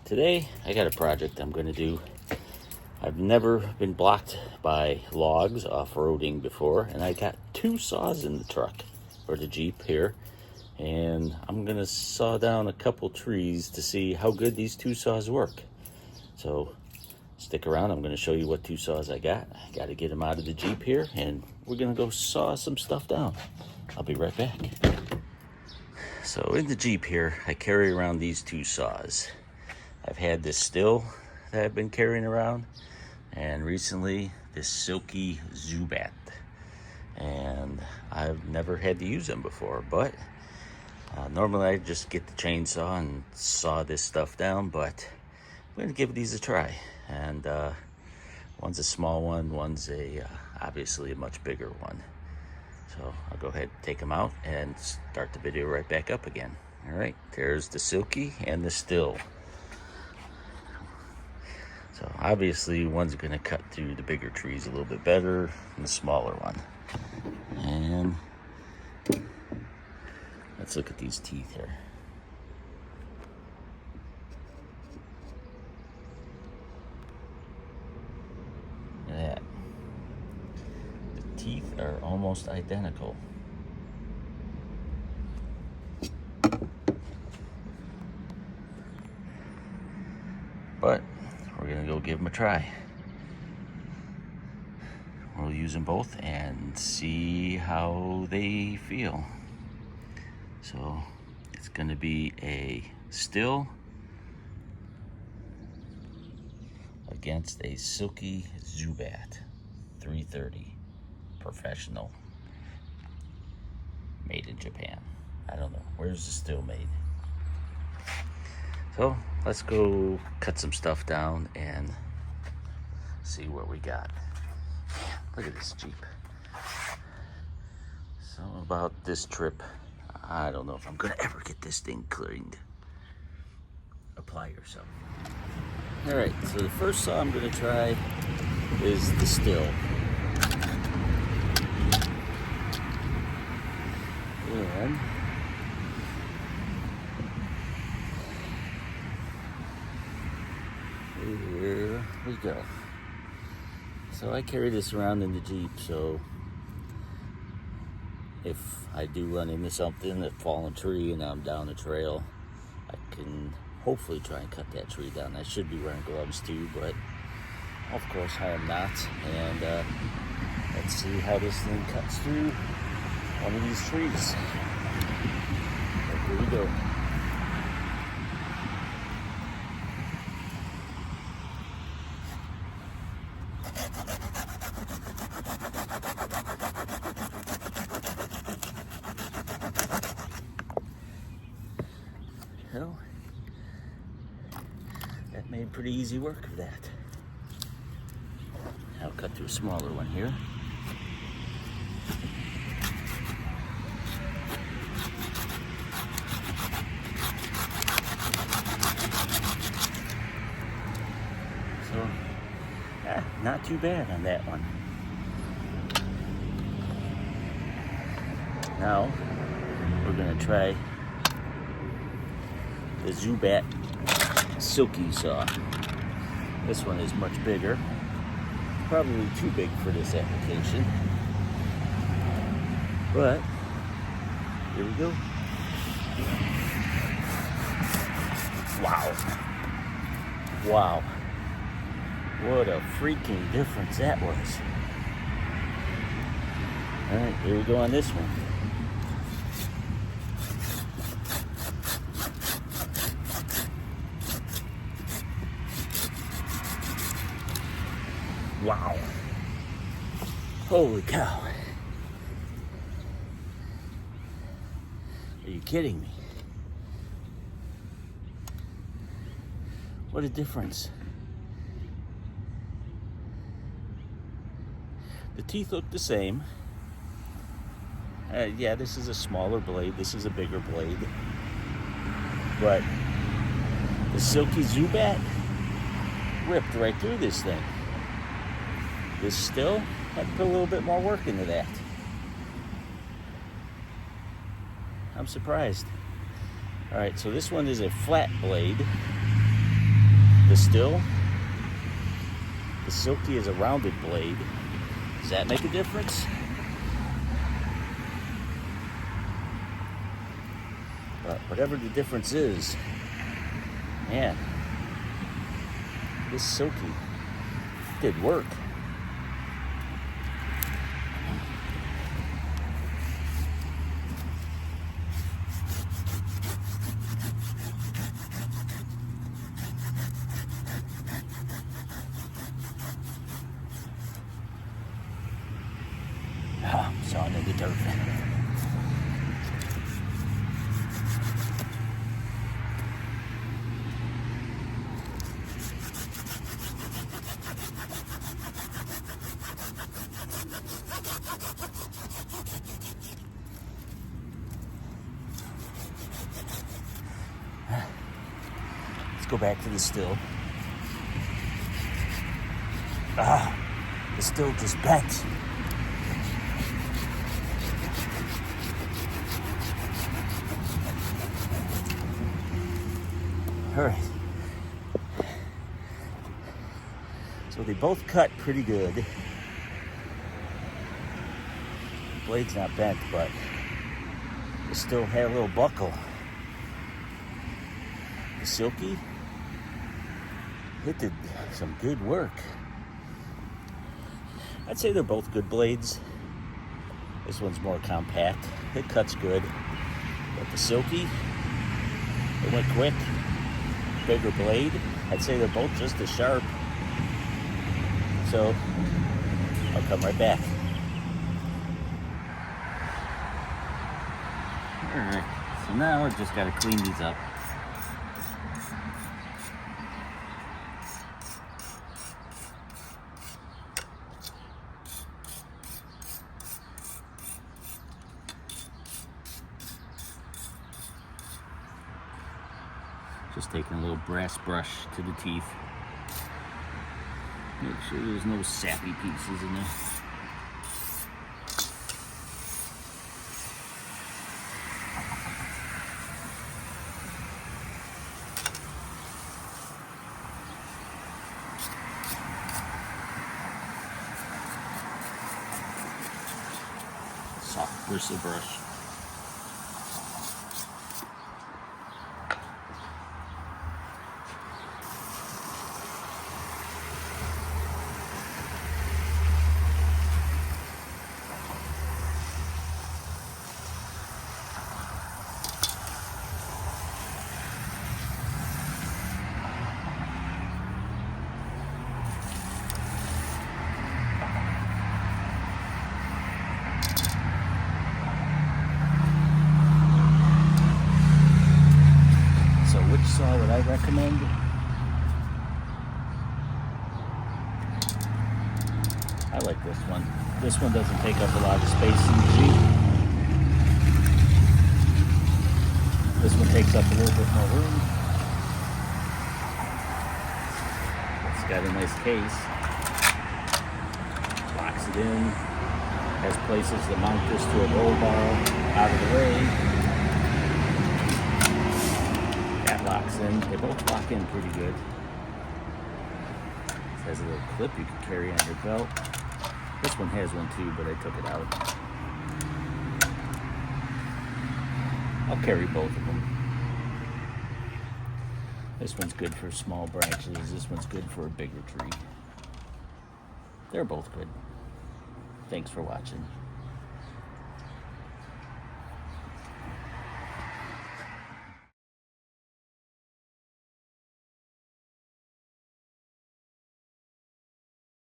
Today I got a project I'm going to do. I've never been blocked by logs off-roading before, and I got two saws in the truck, or the Jeep here, and I'm going to saw down a couple trees to see how good these two saws work. So stick around, I'm going to show you what two saws I got. I got to get them out of the Jeep here, and we're going to go saw some stuff down. I'll be right back. So in the Jeep here, I carry around these two saws. I've had this Stihl that I've been carrying around, and recently this Silky Zubat. And I've never had to use them before, but normally I just get the chainsaw and saw this stuff down, but I'm going to give these a try. And one's a small one, one's obviously a much bigger one. So I'll go ahead and take them out and start the video right back up again. All right, there's the Silky and the Stihl. So obviously one's going to cut through the bigger trees a little bit better than the smaller one. And let's look at these teeth here. Look at that. The teeth are almost identical. But we're gonna go give them a try. We'll use them both and see how they feel. So it's gonna be a Stihl against a Silky Zubat 330 professional, made in Japan. I don't know, where's the Stihl made? So let's go cut some stuff down and see what we got. Look at this Jeep. So about this trip, I don't know if I'm gonna ever get this thing cleaned. Apply yourself. All right, so the first saw I'm gonna try is the Stihl. And here we go. So I carry this around in the Jeep, so if I do run into something, a fallen tree, and I'm down a trail, I can hopefully try and cut that tree down. I should be wearing gloves too, but of course I am not. And let's see how this thing cuts through one of these trees. So here we go. Well, that made pretty easy work of that. I'll cut through a smaller one here. So, not too bad on that one. Now, we're gonna try the Zubat Silky saw. This one is much bigger. Probably too big for this application. But, here we go. Wow. Wow. What a freaking difference that was. All right, here we go on this one. Wow. Holy cow. Are you kidding me? What a difference. The teeth look the same. Yeah, this is a smaller blade. This is a bigger blade. But the Silky Zubat ripped right through this thing. This Stihl had to put a little bit more work into that. I'm surprised. All right, so this one is a flat blade. the Stihl. The Silky is a rounded blade. Does that make a difference? But whatever the difference is, man, this Silky did work. Sawing in the dirt. Let's go back to the Stihl. The Stihl just bent. All right. So they both cut pretty good. The blade's not bent, but they still had a little buckle. The Silky, it did some good work. I'd say they're both good blades. This one's more compact. It cuts good. But the Silky, it went quick. Bigger blade. I'd say they're both just as sharp. So I'll come right back. Alright, so now I just gotta clean these up. Just taking a little brass brush to the teeth. Make sure there's no sappy pieces in there. Soft bristle brush. Which saw would I recommend? I like this one. This one doesn't take up a lot of space in the Jeep. This one takes up a little bit more room. It's got a nice case. Locks it in. Has places to mount this to a roll bar out of the way. Locks in. They both lock in pretty good. This has a little clip you can carry on your belt. This one has one too, but I took it out. I'll carry both of them. This one's good for small branches. This one's good for a bigger tree. They're both good. Thanks for watching.